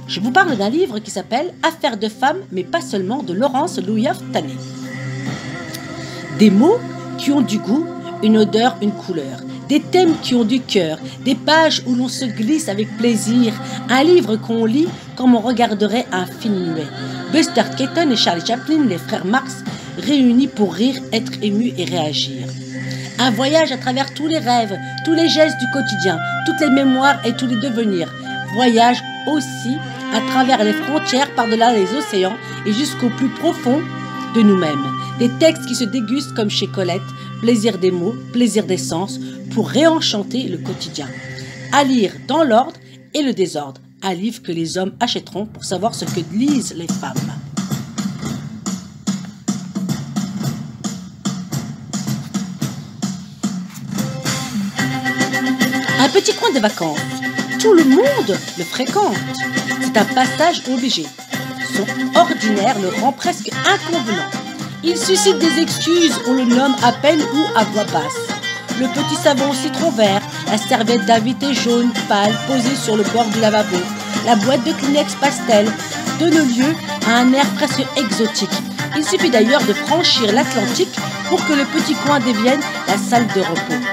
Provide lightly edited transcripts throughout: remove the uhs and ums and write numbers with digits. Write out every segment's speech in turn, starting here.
Je vous parle d'un livre qui s'appelle « Affaires de femmes, mais pas seulement » de Laurence Louillaf-Tanné. Des mots qui ont du goût, une odeur, une couleur. Des thèmes qui ont du cœur, des pages où l'on se glisse avec plaisir, un livre qu'on lit comme on regarderait un film muet. Buster Keaton et Charlie Chaplin, les frères Marx, réunis pour rire, être émus et réagir. Un voyage à travers tous les rêves, tous les gestes du quotidien, toutes les mémoires et tous les devenirs. Voyage aussi à travers les frontières, par-delà les océans et jusqu'au plus profond de nous-mêmes. Des textes qui se dégustent comme chez Colette, plaisir des mots, plaisir des sens, pour réenchanter le quotidien. À lire dans l'ordre et le désordre, un livre que les hommes achèteront pour savoir ce que lisent les femmes. Un petit coin de vacances, tout le monde le fréquente. C'est un passage obligé. Son ordinaire le rend presque inconvenant. Il suscite des excuses, on le nomme à peine ou à voix basse. Le petit savon au citron vert, la serviette d'invité jaune pâle posée sur le bord du lavabo, la boîte de Kleenex pastel donnent lieu à un air presque exotique. Il suffit d'ailleurs de franchir l'Atlantique pour que le petit coin devienne la salle de repos.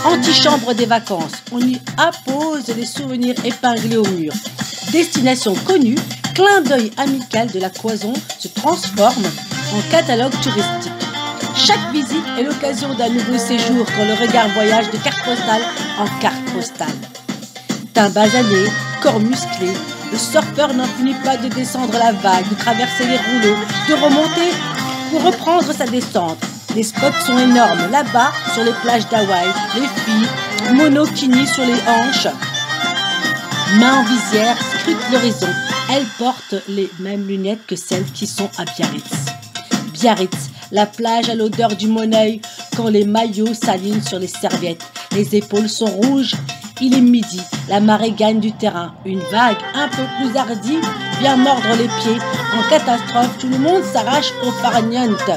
Antichambre des vacances, on y appose les souvenirs épinglés au mur. Destination connue, clin d'œil amical de la cloison se transforme en catalogue touristique. Chaque visite est l'occasion d'un nouveau séjour quand le regard voyage de carte postale en carte postale. Teint basané, corps musclé, le surfeur n'en finit pas de descendre la vague, de traverser les rouleaux, de remonter pour reprendre sa descente. Les spots sont énormes, là-bas, sur les plages d'Hawaï, les filles, monokini sur les hanches, main en visière, scrutent l'horizon. Elles portent les mêmes lunettes que celles qui sont à Biarritz. Biarritz, la plage à l'odeur du Moneuil, quand les maillots s'alignent sur les serviettes. Les épaules sont rouges, il est midi, la marée gagne du terrain. Une vague un peu plus hardie vient mordre les pieds. En catastrophe, tout le monde s'arrache au farniente.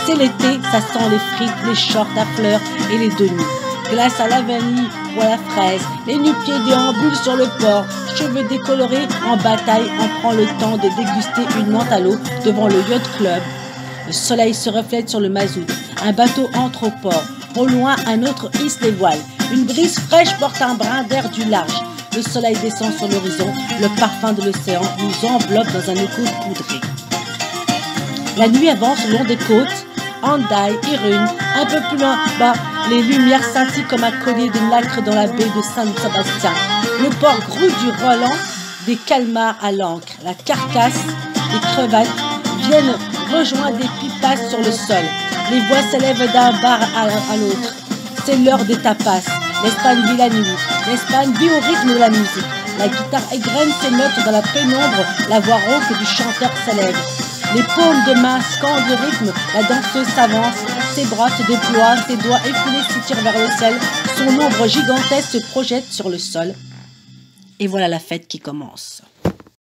C'est l'été, ça sent les frites, les shorts à fleurs et les deux nus. Glace à la vanille ou à la fraise, les nu-pieds déambulent sur le port, cheveux décolorés en bataille, on prend le temps de déguster une menthe à l'eau devant le yacht club. Le soleil se reflète sur le mazout, un bateau entre au port, au loin un autre hisse les voiles, une brise fraîche porte un brin d'air du large. Le soleil descend sur l'horizon, le parfum de l'océan nous enveloppe dans un écho poudré. La nuit avance le long des côtes, Hendaye, Irune, un peu plus loin bas, les lumières scintillent comme un collier de nacre dans la baie de Saint-Sébastien. Le port grouille du Roland, des calmars à l'ancre, la carcasse, les crevettes viennent rejoindre des pipasses sur le sol. Les voix s'élèvent d'un bar à l'autre. C'est l'heure des tapas. L'Espagne vit la nuit. L'Espagne vit au rythme de la musique. La guitare égrène ses notes dans la pénombre, la voix rauque du chanteur s'élève. Les paumes de main scandent le rythme, la danseuse s'avance, ses bras se déploient, ses doigts effilés s'étirent vers le ciel, son ombre gigantesque se projette sur le sol. Et voilà la fête qui commence.